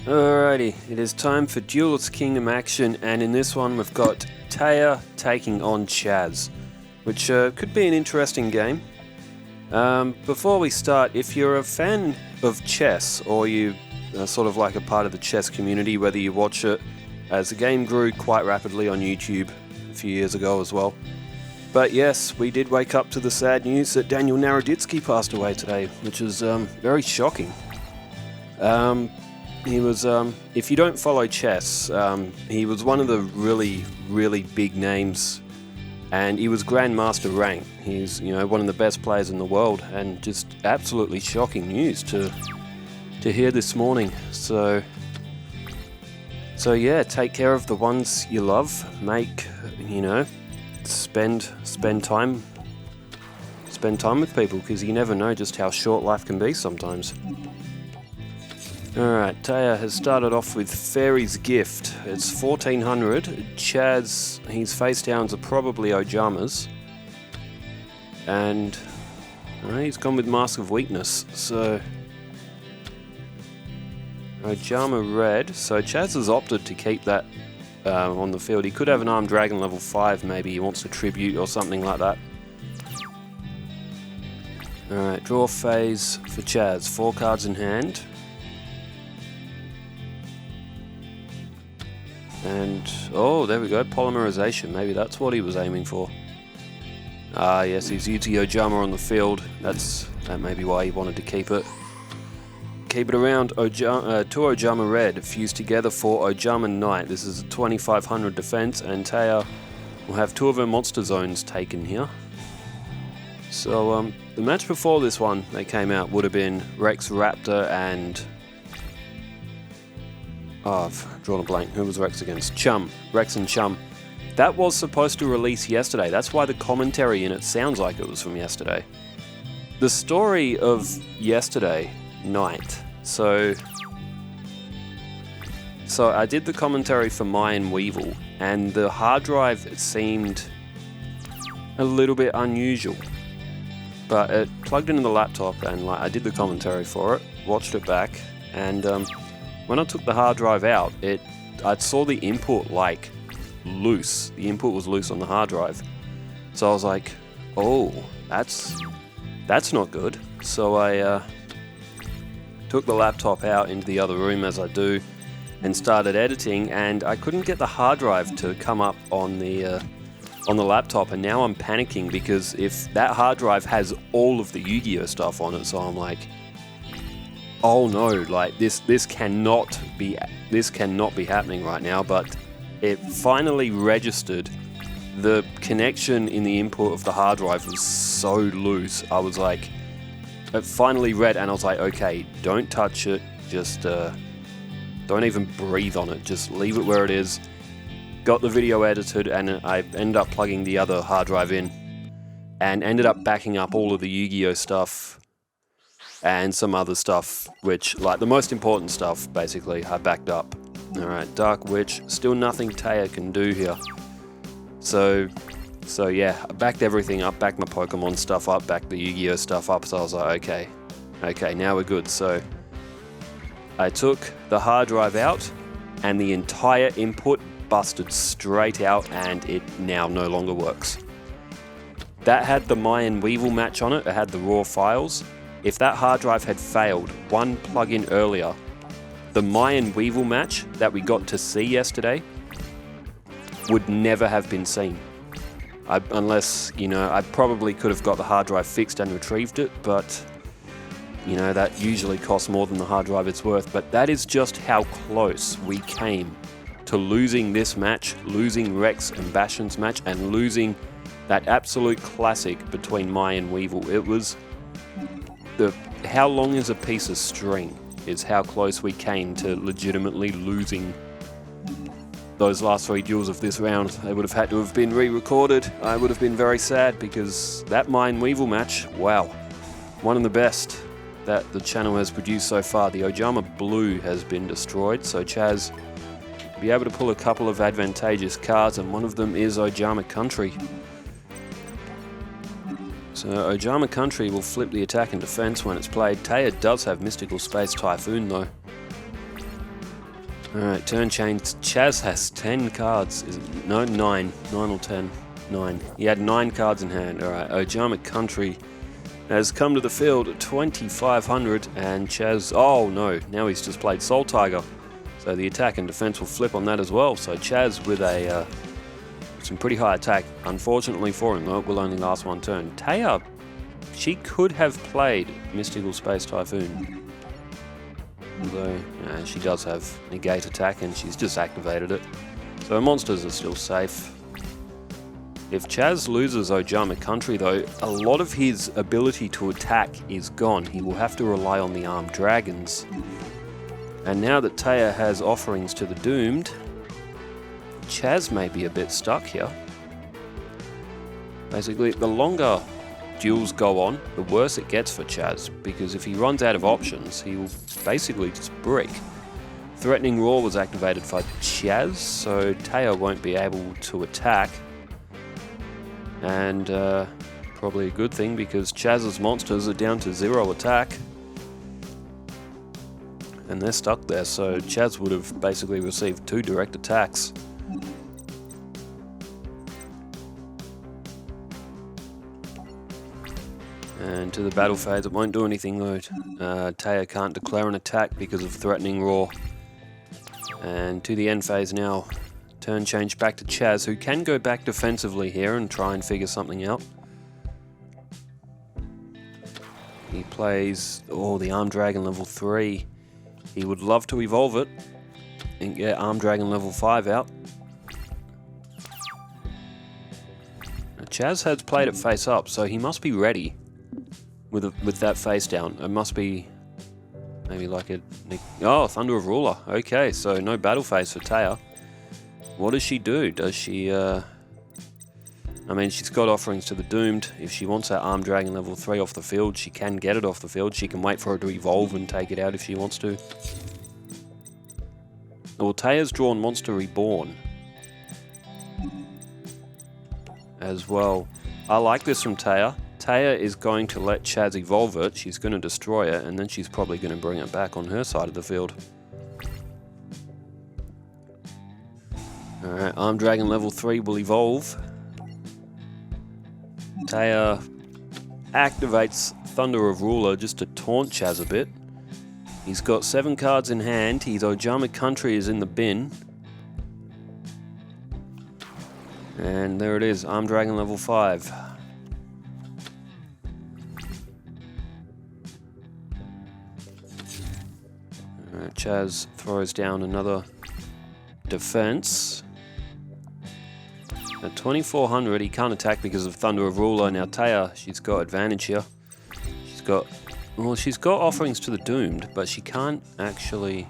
Alrighty, it is time for Duelist Kingdom action, and in this one we've got Taya taking on Chazz, which could be an interesting game. Before we start, if you're a fan of chess, or you are sort of like a part of the chess community, whether you watch it as the game grew quite rapidly on YouTube a few years ago as well. But yes, we did wake up to the sad news that Daniel Naroditsky passed away today, which is very shocking. He was, if you don't follow chess, he was one of the really big names, and he was Grandmaster rank. He's, one of the best players in the world, and just absolutely shocking news to hear this morning. So yeah, take care of the ones you love. Spend time with people, because you never know just how short life can be sometimes. Alright, Taya has started off with Fairy's Gift. It's 1400. Chazz, his face downs are probably Ojama's. And he's gone with Mask of Weakness. So Ojama red. So Chazz has opted to keep that on the field. He could have an Armed Dragon level 5 maybe. He wants to tribute or something like that. Alright, draw phase for Chazz. 4 cards in hand. And, oh, there we go, polymerization. Maybe that's what he was aiming for. Ah, yes, he's Yugioh Duelist on the field. That may be why he wanted to keep it. Keep it around. Two Ojama red fused together for Ojama Knight. This is a 2500 defense, and Taya will have 2 of her monster zones taken here. So, the match before this one, they came out, would have been Rex Raptor and... Oh, I've drawn a blank. Who was Rex against? Chum. Rex and Chum. That was supposed to release yesterday. That's why the commentary in it sounds like it was from yesterday. The story of yesterday night. So I did the commentary for Mayan Weevil, and the hard drive seemed a little bit unusual. But it plugged into the laptop, and I did the commentary for it, watched it back, and when I took the hard drive out, I saw the input loose. The input was loose on the hard drive. So I was like, oh, that's not good. So I took the laptop out into the other room, as I do, and started editing, and I couldn't get the hard drive to come up on the laptop, and now I'm panicking, because if that hard drive has all of the Yu-Gi-Oh stuff on it, so I'm like, oh no, this cannot be happening right now. But it finally registered. The connection in the input of the hard drive was so loose. I was like, it finally read, and I was like, okay, don't touch it, just don't even breathe on it, just leave it where it is. Got the video edited, and I ended up plugging the other hard drive in, and ended up backing up all of the Yu-Gi-Oh stuff and some other stuff, which, the most important stuff, basically, I backed up. Alright, Dark Witch, still nothing Taya can do here. So yeah, I backed everything up, backed my Pokemon stuff up, backed the Yu-Gi-Oh stuff up, so I was like, okay, now we're good. So I took the hard drive out, and the entire input busted straight out, and it now no longer works. That had the Mayan Weevil match on it, it had the raw files. If that hard drive had failed one plug-in earlier, the Mayan Weevil match that we got to see yesterday would never have been seen. Unless, I probably could have got the hard drive fixed and retrieved it, but, that usually costs more than the hard drive it's worth. But that is just how close we came to losing this match, losing Rex and Bastion's match, and losing that absolute classic between Mayan Weevil. It was... how long is a piece of string is how close we came to legitimately losing those last 3 duels of this round. They would have had to have been re-recorded. I would have been very sad, because that Mayan Weevil match, wow, one of the best that the channel has produced so far. The Ojama Blue has been destroyed, so Chazz will be able to pull a couple of advantageous cards, and one of them is Ojama Country. So Ojama Country will flip the attack and defense when it's played. Taya does have Mystical Space Typhoon though. Alright, turn change. Chazz has 10 cards. Is it? No, 9. 9 or 10. 9. He had 9 cards in hand. Alright, Ojama Country has come to the field at 2,500, and Chazz... Oh no, now he's just played Soul Tiger. So the attack and defense will flip on that as well. So Chazz with a some pretty high attack. Unfortunately for him, though, it will only last one turn. Taya, she could have played Mystical Space Typhoon. Although she does have negate attack and she's just activated it. So monsters are still safe. If Chazz loses Ojama Country though, a lot of his ability to attack is gone. He will have to rely on the armed dragons. And now that Taya has offerings to the doomed, Chazz may be a bit stuck here. Basically, the longer duels go on, the worse it gets for Chazz, because if he runs out of options, he will basically just brick. Threatening Roar was activated for Chazz, so Taya won't be able to attack. And probably a good thing, because Chazz's monsters are down to 0 attack. And they're stuck there, so Chazz would have basically received 2 direct attacks. And to the battle phase, it won't do anything though. Taya can't declare an attack because of Threatening Roar. And to the end phase now. Turn change back to Chazz, who can go back defensively here and try and figure something out. He plays, the Armed Dragon level 3. He would love to evolve it and get Armed Dragon level 5 out. Now, Chazz has played it face up, so he must be ready. With that face down, it must be maybe like a... Oh, Thunder of Ruler. Okay, so no battle phase for Taya. What does she do? Does she... I mean, she's got offerings to the doomed. If she wants that Armed Dragon level 3 off the field, she can get it off the field. She can wait for it to evolve and take it out if she wants to. Well, Taya's drawn Monster Reborn as well. I like this from Taya. Taya is going to let Chazz evolve it, she's going to destroy it, and then she's probably going to bring it back on her side of the field. Alright, Armed Dragon level 3 will evolve. Taya activates Thunder of Ruler just to taunt Chazz a bit. He's got 7 cards in hand, his Ojama Country is in the bin. And there it is, Armed Dragon level 5. Chazz throws down another defense. At 2,400, he can't attack because of Thunder of Ruler. Now Taya, she's got advantage here. She's got offerings to the doomed, but she can't actually...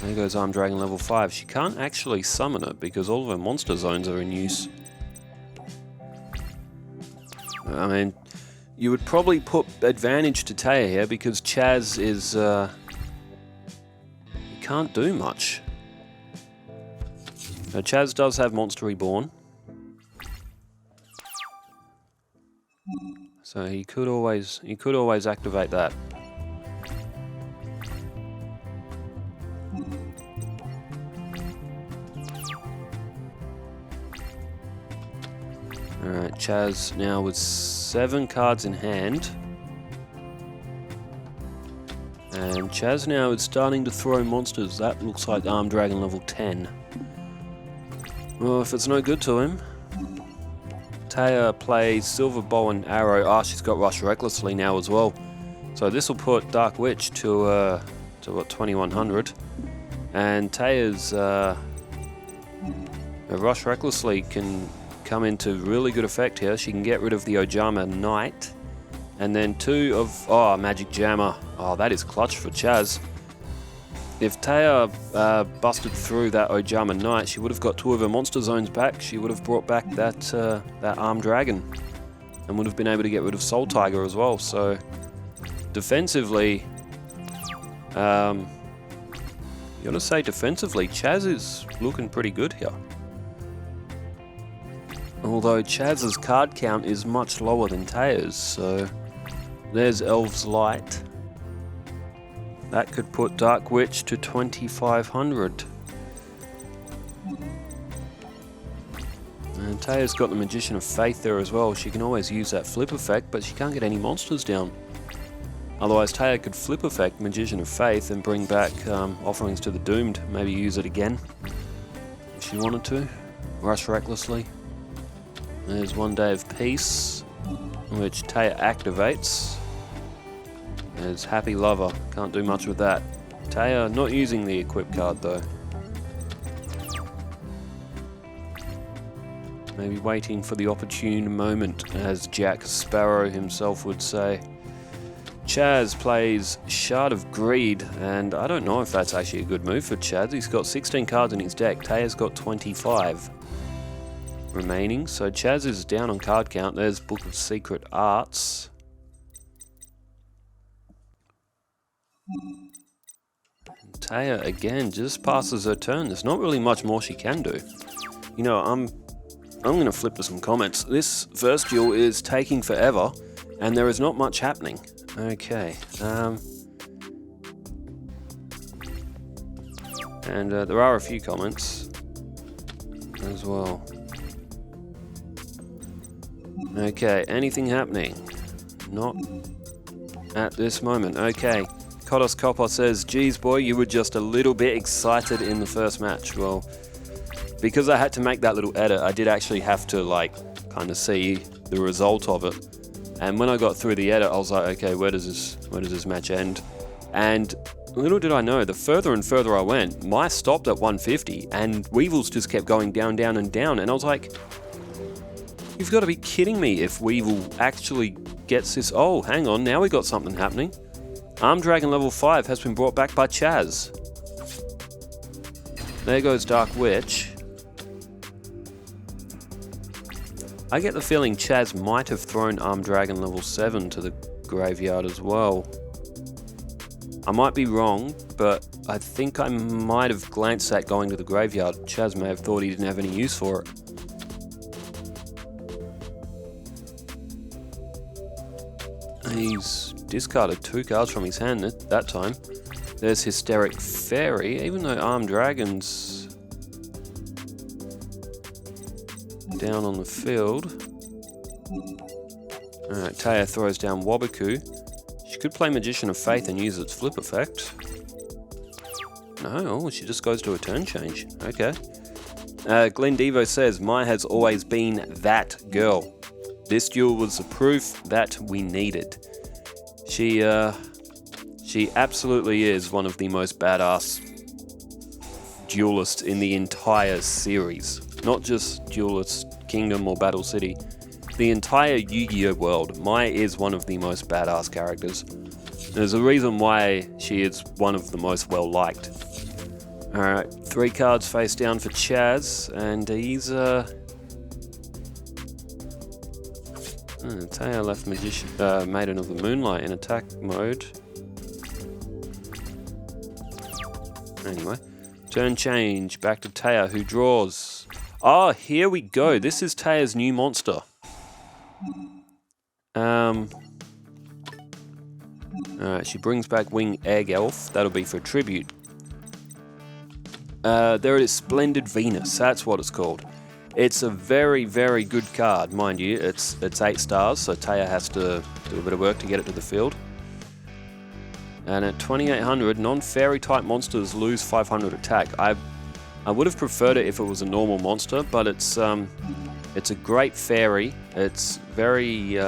There goes Armed Dragon level 5. She can't actually summon it because all of her monster zones are in use. I mean... You would probably put advantage to Taya here because Chazz is... he can't do much. Now, Chazz does have Monster Reborn. So he could always activate that. Alright, Chazz now with 7 cards in hand. And Chazz now is starting to throw monsters. That looks like Armed Dragon level 10. Well, if it's no good to him... Taya plays Silver Bow and Arrow. Ah, she's got Rush Recklessly now as well. So this will put Dark Witch to what, 2,100. And Taya's Rush Recklessly can come into really good effect here. She can get rid of the Ojama Knight. And then 2 of... Oh, Magic Jammer. Oh, that is clutch for Chazz. If Taya busted through that Ojama Knight, she would have got 2 of her monster zones back. She would have brought back that Armed Dragon. And would have been able to get rid of Soul Tiger as well. So, defensively... you gotta say defensively, Chazz is looking pretty good here. Although Chazz's card count is much lower than Taya's, so there's Elf's Light. That could put Dark Witch to 2,500. And Taya's got the Magician of Faith there as well. She can always use that flip effect, but she can't get any monsters down. Otherwise, Taya could flip effect Magician of Faith and bring back Offerings to the Doomed. Maybe use it again if she wanted to. Rush recklessly. There's One Day of Peace, which Taya activates. There's Happy Lover. Can't do much with that. Taya not using the equip card though. Maybe waiting for the opportune moment, as Jack Sparrow himself would say. Chazz plays Shard of Greed, and I don't know if that's actually a good move for Chazz. He's got 16 cards in his deck. Taya's got 25 remaining, so Chazz is down on card count. There's Book of Secret Arts. And Taya again just passes her turn. There's not really much more she can do. You know, I'm going to flip to some comments. This first duel is taking forever, and there is not much happening. Okay. And there are a few comments as well. Okay, anything happening? Not at this moment. Okay. Kodos Kopos says, geez boy, you were just a little bit excited in the first match. Well, because I had to make that little edit, I did actually have to kind of see the result of it. And when I got through the edit, I was like, okay, where does this match end? And little did I know, the further and further I went, my stopped at 150, and Weevil's just kept going down, down, and down. And I was like, you've got to be kidding me if Weevil actually gets this. Oh, hang on, now we got something happening. Arm Dragon level 5 has been brought back by Chazz. There goes Dark Witch. I get the feeling Chazz might have thrown Arm Dragon level 7 to the graveyard as well. I might be wrong, but I think I might have glanced at going to the graveyard. Chazz may have thought he didn't have any use for it. He's discarded 2 cards from his hand at that time. There's Hysteric Fairy, even though Armed Dragon's down on the field. Alright, Taya throws down Wabaku. She could play Magician of Faith and use its flip effect. No, she just goes to a turn change. Okay. Glenn Devo says, Mai has always been that girl. This duel was the proof that we needed. She absolutely is one of the most badass duelists in the entire series. Not just Duelist Kingdom or Battle City. The entire Yu-Gi-Oh world. Mai is one of the most badass characters. There's a reason why she is one of the most well-liked. Alright, 3 cards face down for Chazz, and he's Taya left Magician, Maiden of the Moonlight in attack mode. Anyway, turn change, back to Taya, who draws. Oh, here we go. This is Taya's new monster. Alright, she brings back Wing Egg Elf. That'll be for tribute. There it is, Splendid Venus. That's what it's called. It's a very, very good card, mind you. It's 8 stars, so Taya has to do a bit of work to get it to the field. And at 2800, non-fairy type monsters lose 500 attack. I would have preferred it if it was a normal monster, but it's a great fairy. It's very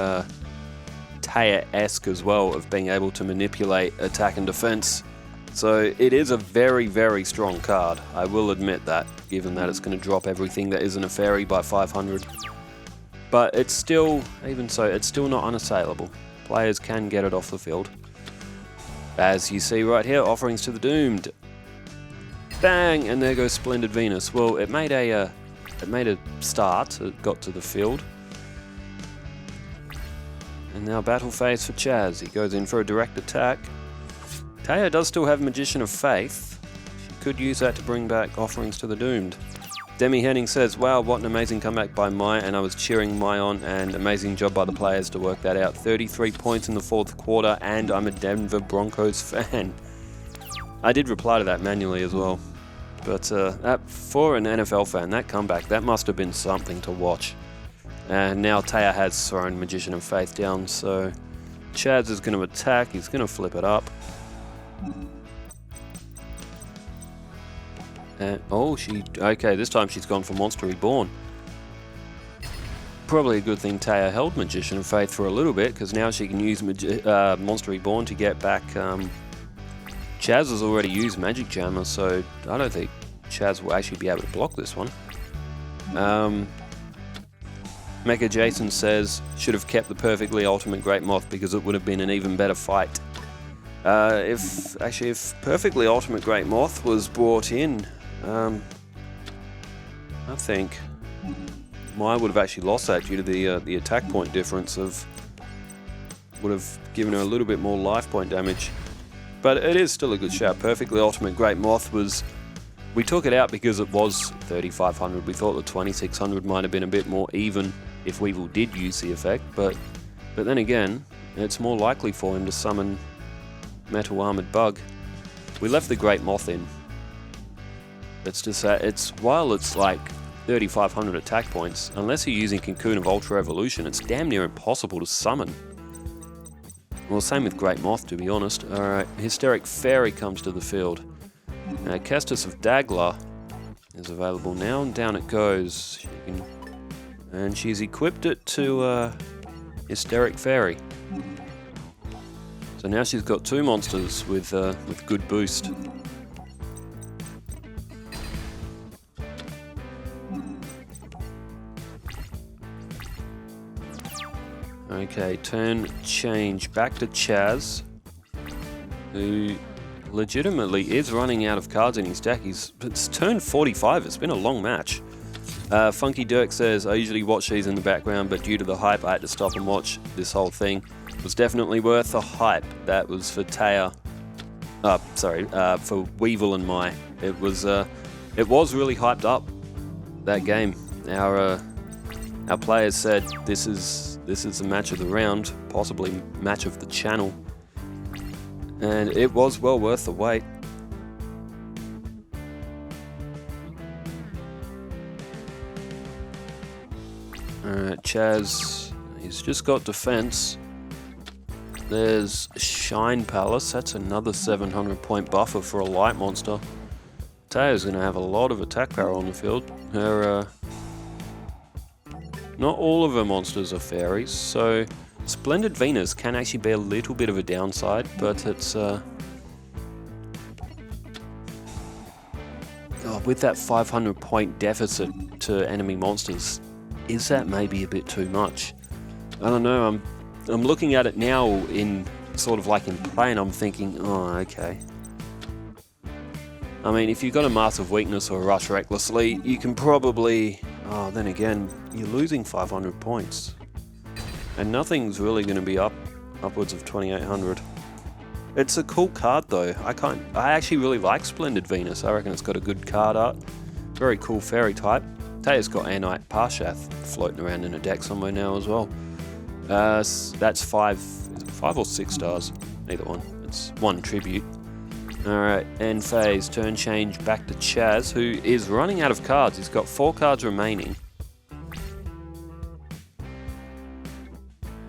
Taya-esque as well, of being able to manipulate attack and defense. So it is a very, very strong card. I will admit that, given that it's going to drop everything that isn't a fairy by 500. But it's still, even so, it's still not unassailable. Players can get it off the field. As you see right here, Offerings to the Doomed. Bang! And there goes Splendid Venus. Well, it made a start. It got to the field. And now battle phase for Chazz. He goes in for a direct attack. Taya does still have Magician of Faith. She could use that to bring back Offerings to the Doomed. Demi Henning says, wow, what an amazing comeback by Mai, and I was cheering Mai on, and amazing job by the players to work that out. 33 points in the 4th quarter, and I'm a Denver Broncos fan. I did reply to that manually as well. But for an NFL fan, that comeback, that must have been something to watch. And now Taya has thrown Magician of Faith down, so Chazz is going to attack. He's going to flip it up. And, okay, this time she's gone for Monster Reborn. Probably a good thing Taya held Magician of Faith for a little bit, because now she can use Monster Reborn to get back. Chazz has already used Magic Jammer, so I don't think Chazz will actually be able to block this one. Mecha Jason says, should have kept the Perfectly Ultimate Great Moth because it would have been an even better fight. If Perfectly Ultimate Great Moth was brought in, I think Mai would have actually lost that due to the attack point difference would have given her a little bit more life point damage. But it is still a good shout. Perfectly Ultimate Great Moth we took it out because it was 3500. We thought the 2600 might have been a bit more even if Weevil did use the effect, but then again, it's more likely for him to summon Metal Armored Bug. We left the Great Moth in. Let's just say, while it's like 3500 attack points, unless you're using Cocoon of Ultra Evolution, it's damn near impossible to summon. Well, same with Great Moth, to be honest. Alright, Hysteric Fairy comes to the field. Kestis of Dagla is available now, and down it goes. And she's equipped it to Hysteric Fairy. So now she's got two monsters with good boost. Okay, turn change back to Chazz, who legitimately is running out of cards in his deck. It's turn 45, it's been a long match. Funky Dirk says, I usually watch these in the background, but due to the hype I had to stop and watch this whole thing. It was definitely worth the hype. That was for Taya, for Weevil and Mai. It was really hyped up, that game. Our players said this is the match of the round, possibly match of the channel. And it was well worth the wait. Alright, Chazz, he's just got defense. There's Shine Palace, that's another 700 point buffer for a light monster. Taya's going to have a lot of attack power on the field. Not all of her monsters are fairies, so Splendid Venus can actually be a little bit of a downside, but it's with that 500 point deficit to enemy monsters, is that maybe a bit too much? I don't know, I'm looking at it now in sort of like in play and I'm thinking, oh, okay. I mean, if you've got a Massive Weakness or a Rush Recklessly, you can probably, then again, you're losing 500 points. And nothing's really going to be upwards of 2800. It's a cool card though. I actually really like Splendid Venus. I reckon it's got a good card art. Very cool fairy type. Taya's got Anite Parshath floating around in a deck somewhere now as well. That's 5 or 6 stars? Either one. It's one tribute. Alright, end phase, turn change back to Chazz, who is running out of cards. He's got 4 cards remaining.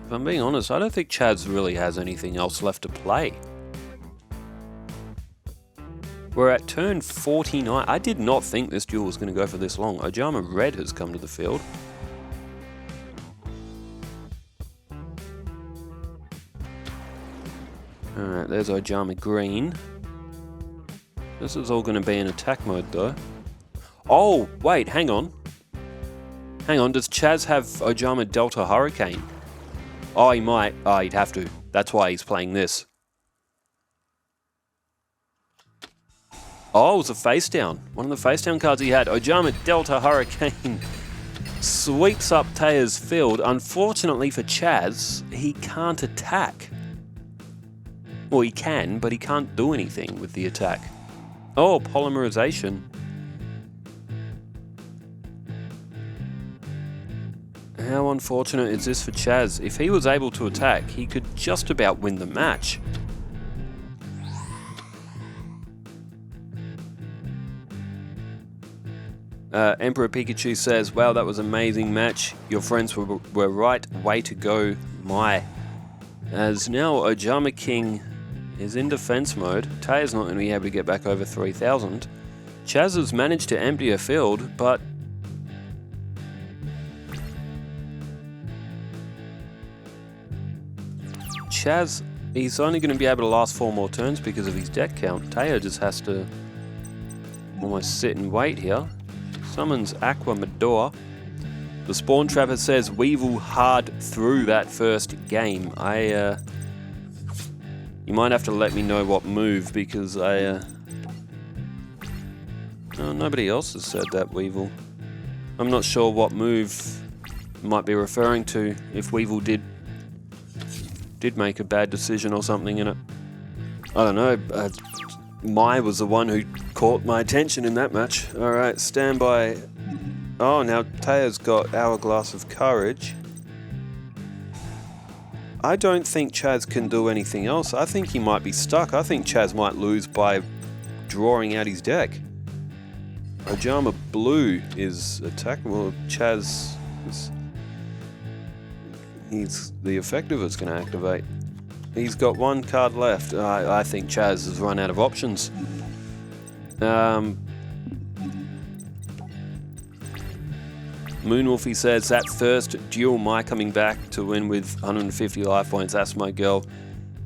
If I'm being honest, I don't think Chazz really has anything else left to play. We're at turn 49. I did not think this duel was going to go for this long. Ojama Red has come to the field. Alright, there's Ojama Green. This is all going to be in attack mode though. Oh, wait, hang on. Hang on, does Chazz have Ojama Delta Hurricane? Oh, he might. Oh, he'd have to. That's why he's playing this. Oh, it was a face down. One of the face down cards he had. Ojama Delta Hurricane sweeps up Taya's field. Unfortunately for Chazz, he can't attack. Well, he can, but he can't do anything with the attack. Oh, polymerization. How unfortunate is this for Chazz? If he was able to attack, he could just about win the match. Emperor Pikachu says, wow, that was an amazing match. Your friends were right. Way to go, my. As now Ojama King is in defense mode. Taya's not going to be able to get back over 3,000. Chazz has managed to empty a field, but Chazz, he's only going to be able to last 4 more turns because of his deck count. Taya just has to almost sit and wait here. Summons Aqua Medora. The Spawn Trapper says Weevil hard through that first game. You might have to let me know what move because no, nobody else has said that, Weevil. I'm not sure what move might be referring to if Weevil did make a bad decision or something in it. I don't know. Mai was the one who caught my attention in that match. Alright, stand by. Oh, now Taya's got Hourglass of Courage. I don't think Chazz can do anything else. I think he might be stuck. I think Chazz might lose by drawing out his deck. Ojama Blue is attackable. Chazz is... the effect of it's going to activate. He's got 1 card left. I think Chazz has run out of options. Moonwolfie says, that first duel, Mai coming back to win with 150 life points. That's my girl.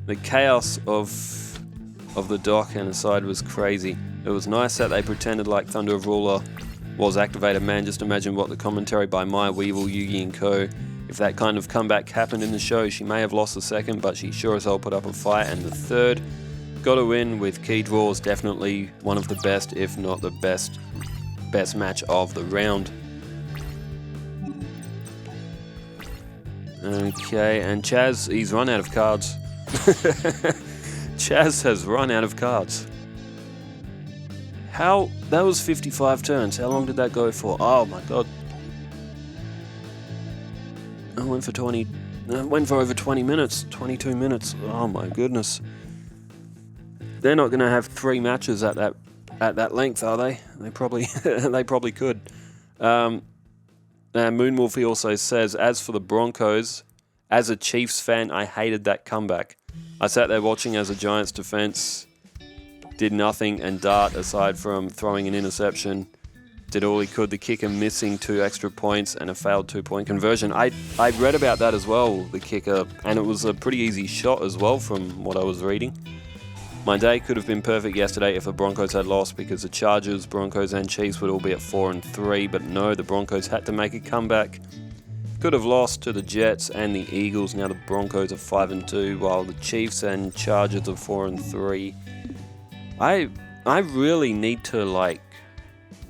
The chaos of the dock and aside was crazy. It was nice that they pretended like Thunder of Ruler was activated. Man, just imagine what the commentary by Mai, Weevil, Yugi and Co. If that kind of comeback happened in the show, she may have lost the second, but she sure as hell put up a fight. And the third, got to win with key draws. Definitely one of the best, if not the best match of the round. Okay, and Chazz, he's run out of cards. Chazz has run out of cards. That was 55 turns. How long did that go for? Oh my god. I went for over 20 minutes, 22 minutes. Oh my goodness. They're not going to have 3 matches at that length, are they? They probably could. Moonwolfie also says, as for the Broncos, as a Chiefs fan, I hated that comeback. I sat there watching as the Giants' defense did nothing, and Dart, aside from throwing an interception, did all he could. The kicker missing 2 extra points and a failed 2-point conversion. I read about that as well, the kicker, and it was a pretty easy shot as well from what I was reading. My day could have been perfect yesterday if the Broncos had lost, because the Chargers, Broncos and Chiefs would all be at 4-3, but no, the Broncos had to make a comeback. Could have lost to the Jets and the Eagles. Now the Broncos are 5-2, while the Chiefs and Chargers are 4-3. I really need to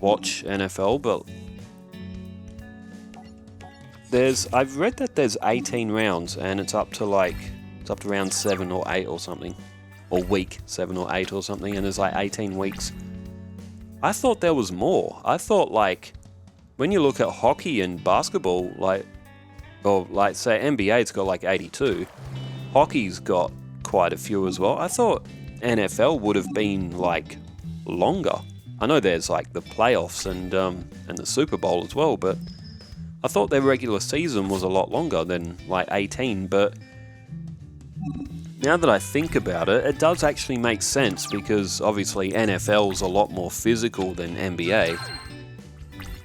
watch NFL, but I've read that there's 18 rounds and it's up to round 7 or 8 or something. Or week 7 or 8 or something, and there's 18 weeks. I thought there was more. I thought when you look at hockey and basketball, say NBA's got 82. Hockey's got quite a few as well. I thought NFL would have been longer. I know there's the playoffs and the Super Bowl as well, but I thought their regular season was a lot longer than 18, but now that I think about it, it does actually make sense, because obviously NFL's a lot more physical than NBA.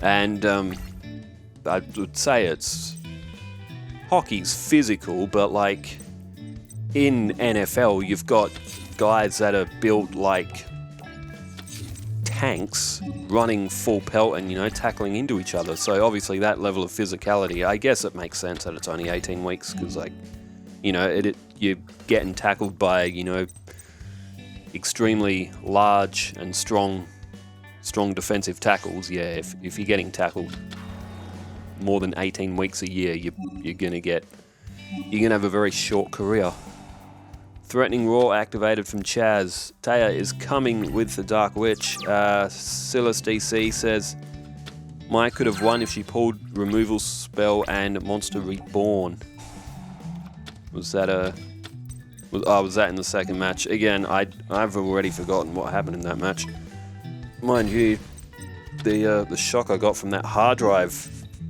And I would say hockey's physical, but in NFL you've got guys that are built like tanks running full pelt and, tackling into each other. So obviously that level of physicality, I guess it makes sense that it's only 18 weeks, because you're getting tackled by, extremely large and strong defensive tackles. Yeah, if you're getting tackled more than 18 weeks a year, you're gonna have a very short career. Threatening Roar activated from Chazz. Taya is coming with the Dark Witch. Silas DC says, Mai could have won if she pulled Removal Spell and Monster Reborn. Was that in the second match? Again, I've already forgotten what happened in that match. Mind you, the shock I got from that hard drive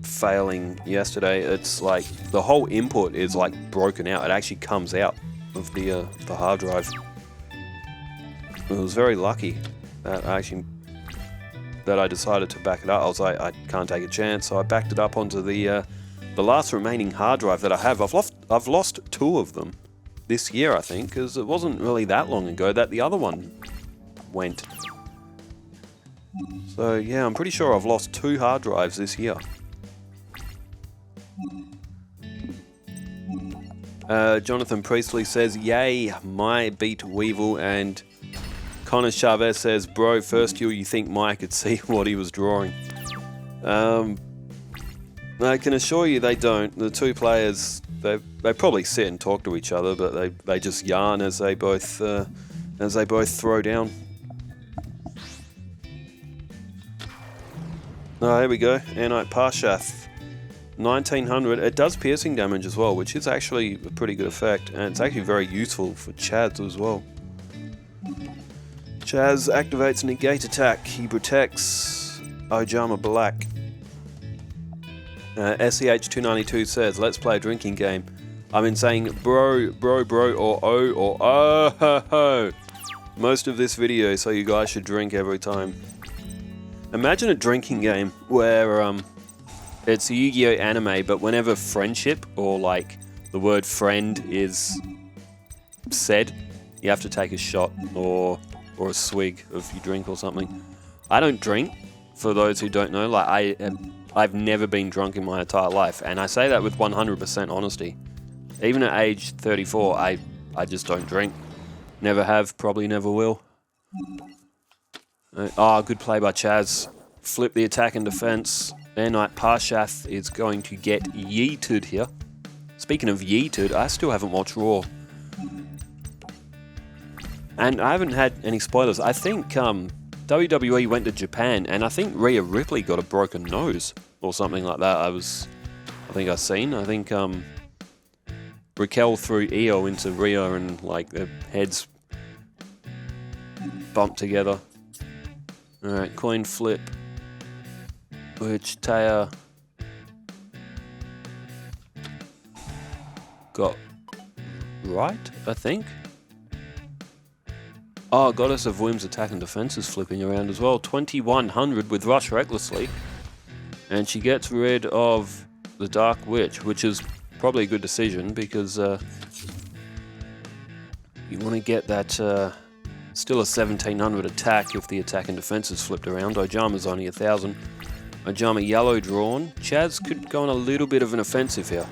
failing yesterday. It's like the whole input is like broken out. It actually comes out of the hard drive. It was very lucky that I decided to back it up. I was like, I can't take a chance, so I backed it up onto the last remaining hard drive that I have. I've lost 2 of them this year, I think, because it wasn't really that long ago that the other one went. So yeah, I'm pretty sure I've lost 2 hard drives this year. Jonathan Priestley says, yay, my beat Weevil, and Connor Chavez says, bro, first you think Mike could see what he was drawing. I can assure you they don't. The 2 players, they probably sit and talk to each other, but they just yarn as they both throw down. Oh, here we go. Anite Parshath, 1900. It does piercing damage as well, which is actually a pretty good effect, and it's actually very useful for Chazz as well. Chazz activates Negate attack. He protects Ojama Black. SEH292 says, let's play a drinking game. I've been saying bro, or oh, most of this video, so you guys should drink every time. Imagine a drinking game where it's a Yu-Gi-Oh anime, but whenever friendship or like the word friend is said, you have to take a shot or a swig of your drink or something. I don't drink, for those who don't know. Like I've never been drunk in my entire life, and I say that with 100% honesty. Even at age 34, I just don't drink. Never have, probably never will. Oh, good play by Chazz. Flip the attack and defense. Anite Parshath is going to get yeeted here. Speaking of yeeted, I still haven't watched Raw. And I haven't had any spoilers. I think WWE went to Japan, and I think Rhea Ripley got a broken nose or something like that. I think Raquel threw Io into Rhea, and like their heads bumped together. Alright, coin flip, which Taya got right, I think. Oh, Goddess of Whim's attack and defense is flipping around as well. 2100 with Rush Recklessly. And she gets rid of the Dark Witch, which is probably a good decision because you want to get that still a 1700 attack if the attack and defense is flipped around. Ojama's only 1000. Ojama yellow drawn. Chazz could go on a little bit of an offensive here.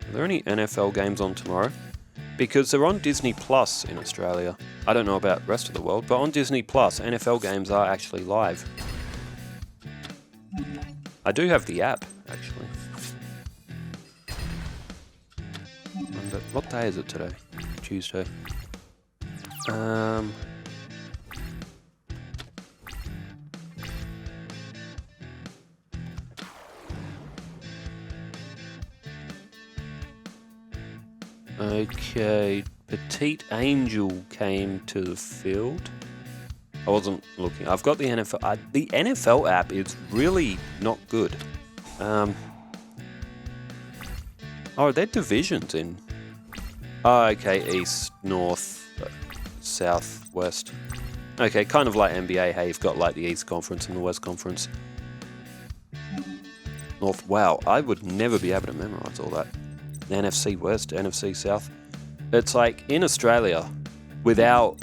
Are there any NFL games on tomorrow? Because they're on Disney Plus in Australia. I don't know about the rest of the world, but on Disney Plus, NFL games are actually live. I do have the app, actually. What day is it today? Tuesday. Okay, Petite Angel came to the field. I wasn't looking. I've got the NFL. The NFL app is really not good. Oh, they're divisions in. Oh, okay, east, north, south, west. Okay, kind of like NBA. Hey, you've got like the East Conference and the West Conference. North. Wow, I would never be able to memorize all that. NFC West, NFC South. It's like in Australia, with our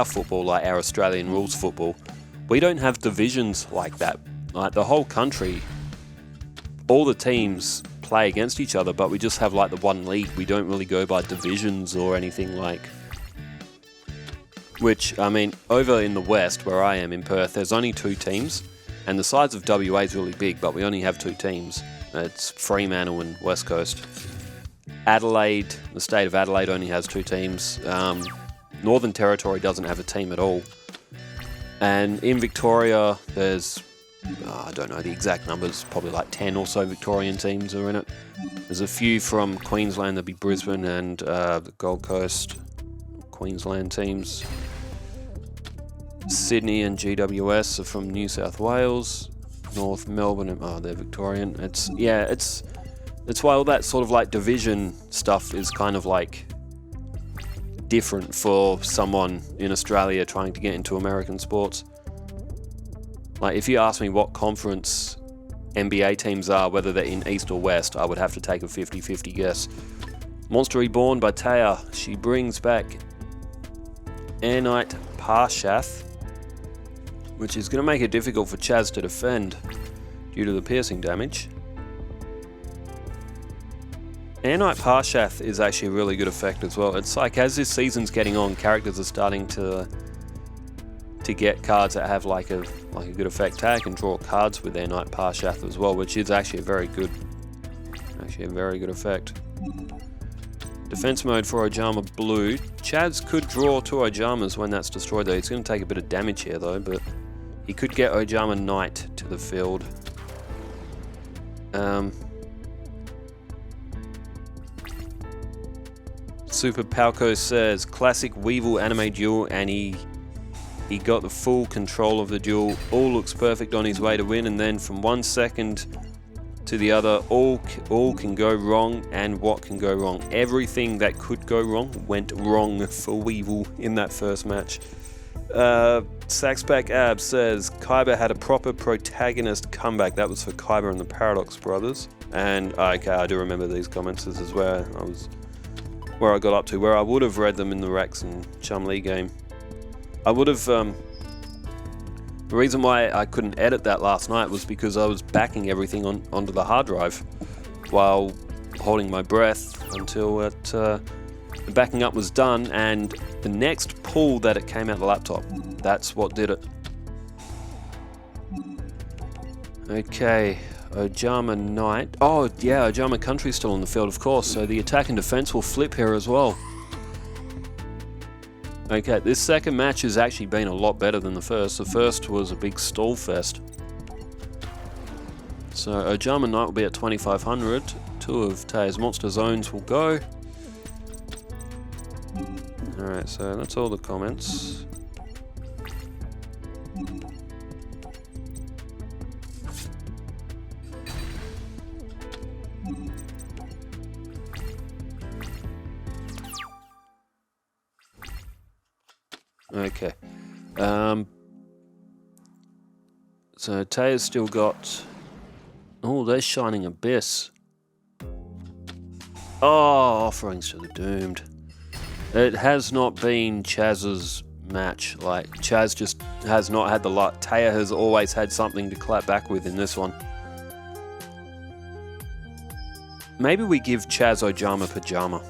football, like our Australian rules football, we don't have divisions like that. Like the whole country, all the teams play against each other, but we just have like the one league. We don't really go by divisions or anything like. Which, I mean, over in the West, where I am in Perth, there's only 2 teams, and the size of WA is really big, but we only have 2 teams. It's Fremantle and West Coast. Adelaide, the state of Adelaide only has 2 teams. Northern Territory doesn't have a team at all. And in Victoria, there's, I don't know the exact numbers, probably like 10 or so Victorian teams are in it. There's a few from Queensland, there'd be Brisbane and the Gold Coast. Queensland teams. Sydney and GWS are from New South Wales. North Melbourne, oh, they're Victorian. It's why all that sort of like division stuff is kind of like different for someone in Australia trying to get into American sports. Like, if you ask me what conference NBA teams are, whether they're in East or West, I would have to take a 50-50 guess. Monster Reborn by Taya. She brings back Airknight Parshath, which is going to make it difficult for Chazz to defend due to the piercing damage. Airknight Parshath is actually a really good effect as well. It's like, as this season's getting on, characters are starting to get cards that have like a good effect. Tag can draw cards with Airknight Parshath as well, which is actually a very good effect. Defense mode for Ojama Blue. Chazz could draw 2 Ojamas when that's destroyed though. He's going to take a bit of damage here though, but he could get Ojama Knight to the field. Super Palco says, classic Weevil anime duel, and he got the full control of the duel. All looks perfect on his way to win, and then from 1 second to the other, all can go wrong. And what can go wrong? Everything that could go wrong went wrong for Weevil in that first match. Saxback Ab says, Kaiba had a proper protagonist comeback. That was for Kaiba and the Paradox Brothers. And okay, I do remember these comments. This is where I got up to, where I would have read them in the Rex and Chumlee game. I would have, the reason why I couldn't edit that last night was because I was backing everything onto the hard drive while holding my breath until the backing up was done, and the next pull that it came out the laptop, that's what did it. Okay, Ojama Knight. Oh yeah, Ojama Country's still on the field, of course, so the attack and defense will flip here as well. Okay, this second match has actually been a lot better than the first. The first was a big stall fest. So Ojama Knight will be at 2500. 2 of Taya's Monster Zones will go. Alright, so that's all the comments. Okay. So Taya's still got... Oh, there's Shining Abyss. Oh, Offerings to the Doomed. It has not been Chazz's match. Like, Chazz just has not had the luck. Taya has always had something to clap back with in this one. Maybe we give Chazz Ojama Pajama.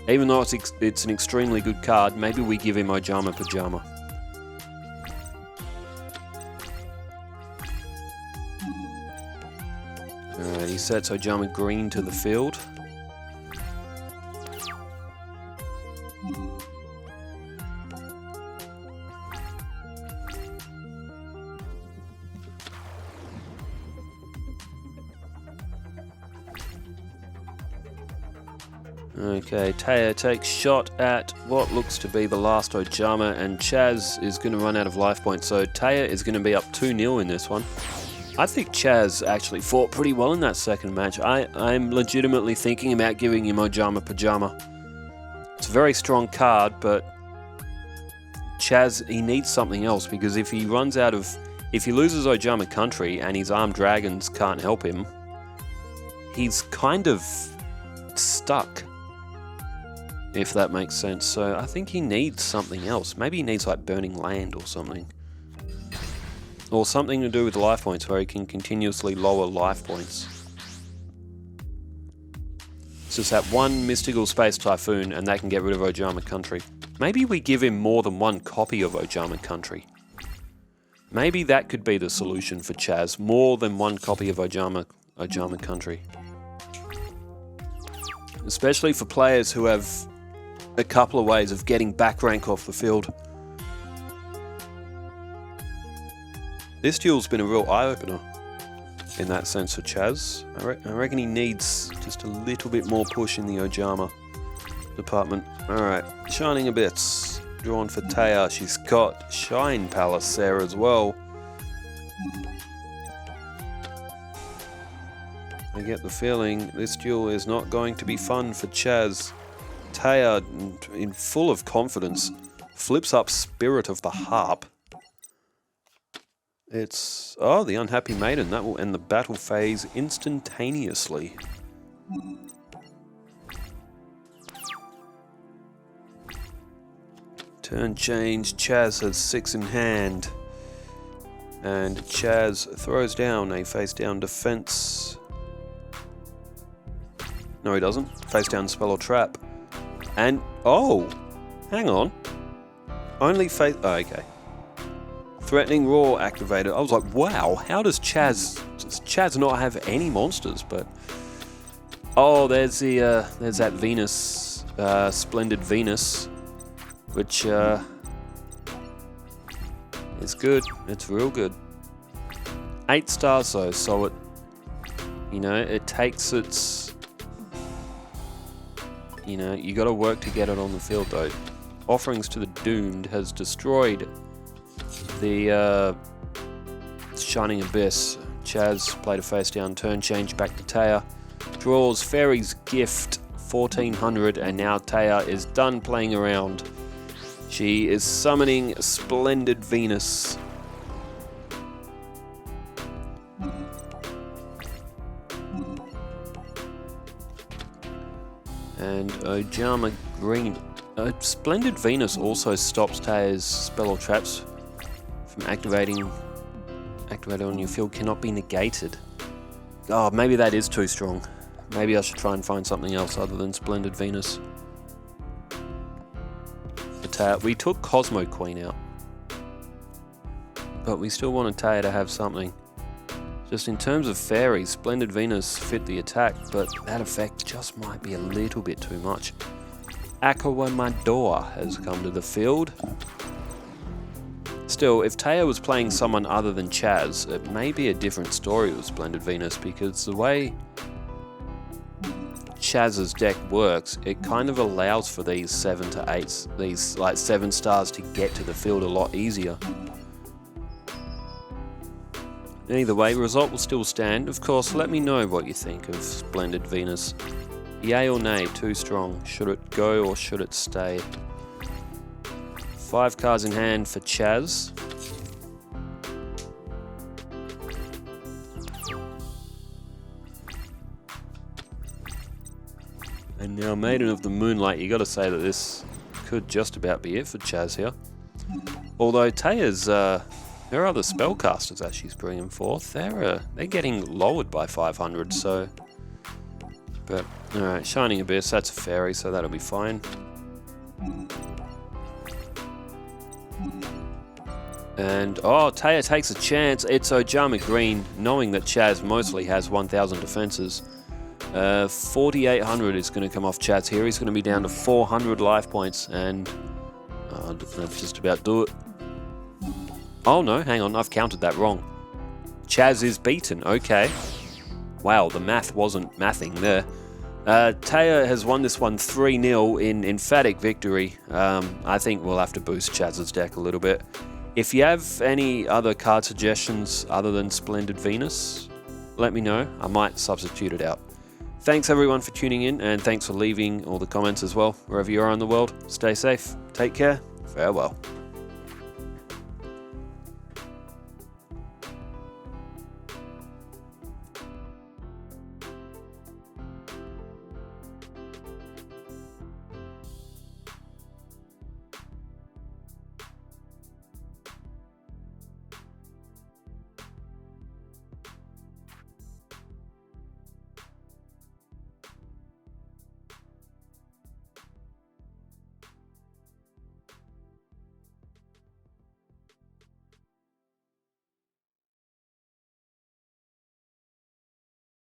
Even though it's an extremely good card, maybe we give him Ojama Pajama. Alright, he sets Ojama Green to the field. Okay, Taya takes shot at what looks to be the last Ojama, and Chazz is going to run out of life points, so Taya is going to be up 2-0 in this one. I think Chazz actually fought pretty well in that second match. I'm legitimately thinking about giving him Ojama Pajama. It's a very strong card, but Chazz, he needs something else, because if he loses Ojama Country and his Armed Dragons can't help him, he's kind of stuck. If that makes sense. So I think he needs something else. Maybe he needs like Burning Land or something. Or something to do with life points where he can continuously lower life points. It's just that one Mystical Space Typhoon and that can get rid of Ojama Country. Maybe we give him more than one copy of Ojama Country. Maybe that could be the solution for Chazz. More than one copy of Ojama Country. Especially for players who have a couple of ways of getting back rank off the field. This duel's been a real eye-opener in that sense for Chazz. I reckon he needs just a little bit more push in the Ojama. department. Alright, Shining Abyss. Drawn for Taya. She's got Shine Palace there as well. I get the feeling this duel is not going to be fun for Chazz. Taya, in full of confidence, flips up Spirit of the Harp. It's... oh, the Unhappy Maiden. That will end the battle phase instantaneously. Turn change. Chazz has 6 in hand. And Chazz throws down a face-down defense. No, he doesn't. Face-down spell or trap. And... oh! Hang on. Only face... oh, okay. Threatening Roar activated. I was like, wow, how does Chazz not have any monsters? But... oh, there's that Venus, Splendid Venus, which, is good. It's real good. 8 stars though, so it, you know, it takes its... you know, you gotta work to get it on the field though. Offerings to the Doomed has destroyed the Shining Abyss. Chazz played a face down, turn change back to Taya. Draws Fairy's Gift 1400 and now Taya is done playing around. She is summoning Splendid Venus. And Ojama Green. Splendid Venus also stops Taya's spell or traps from activated on your field, cannot be negated. Oh, maybe that is too strong. Maybe I should try and find something else other than Splendid Venus. But we took Cosmo Queen out. But we still wanted Taya to have something. Just in terms of fairies, Splendid Venus fit the attack, but that effect just might be a little bit too much. Aqua Mador has come to the field. Still, if Taya was playing someone other than Chazz, it may be a different story with Splendid Venus, because the way Chazz's deck works, it kind of allows for these 7 to 8s, these like 7 stars to get to the field a lot easier. Either way, result will still stand. Of course, let me know what you think of Splendid Venus. Yay or nay, too strong. Should it go or should it stay? 5 cards in hand for Chazz. And now Maiden of the Moonlight, you gotta say that this could just about be it for Chazz here. Although Taya's, her other spellcasters that she's bringing forth, they're getting lowered by 500, so... but, alright, Shining Abyss, that's a fairy, so that'll be fine. And, oh, Taya takes a chance. It's Ojama Green, knowing that Chazz mostly has 1,000 defenses. 4,800 is going to come off Chazz here. He's going to be down to 400 life points, and that's just about do it. Oh no, hang on, I've counted that wrong. Chazz is beaten, okay. Wow, the math wasn't mathing there. Taya has won this one 3-0 in emphatic victory. I think we'll have to boost Chazz's deck a little bit. If you have any other card suggestions other than Splendid Venus, let me know. I might substitute it out. Thanks everyone for tuning in, and thanks for leaving all the comments as well. Wherever you are in the world, stay safe, take care, farewell.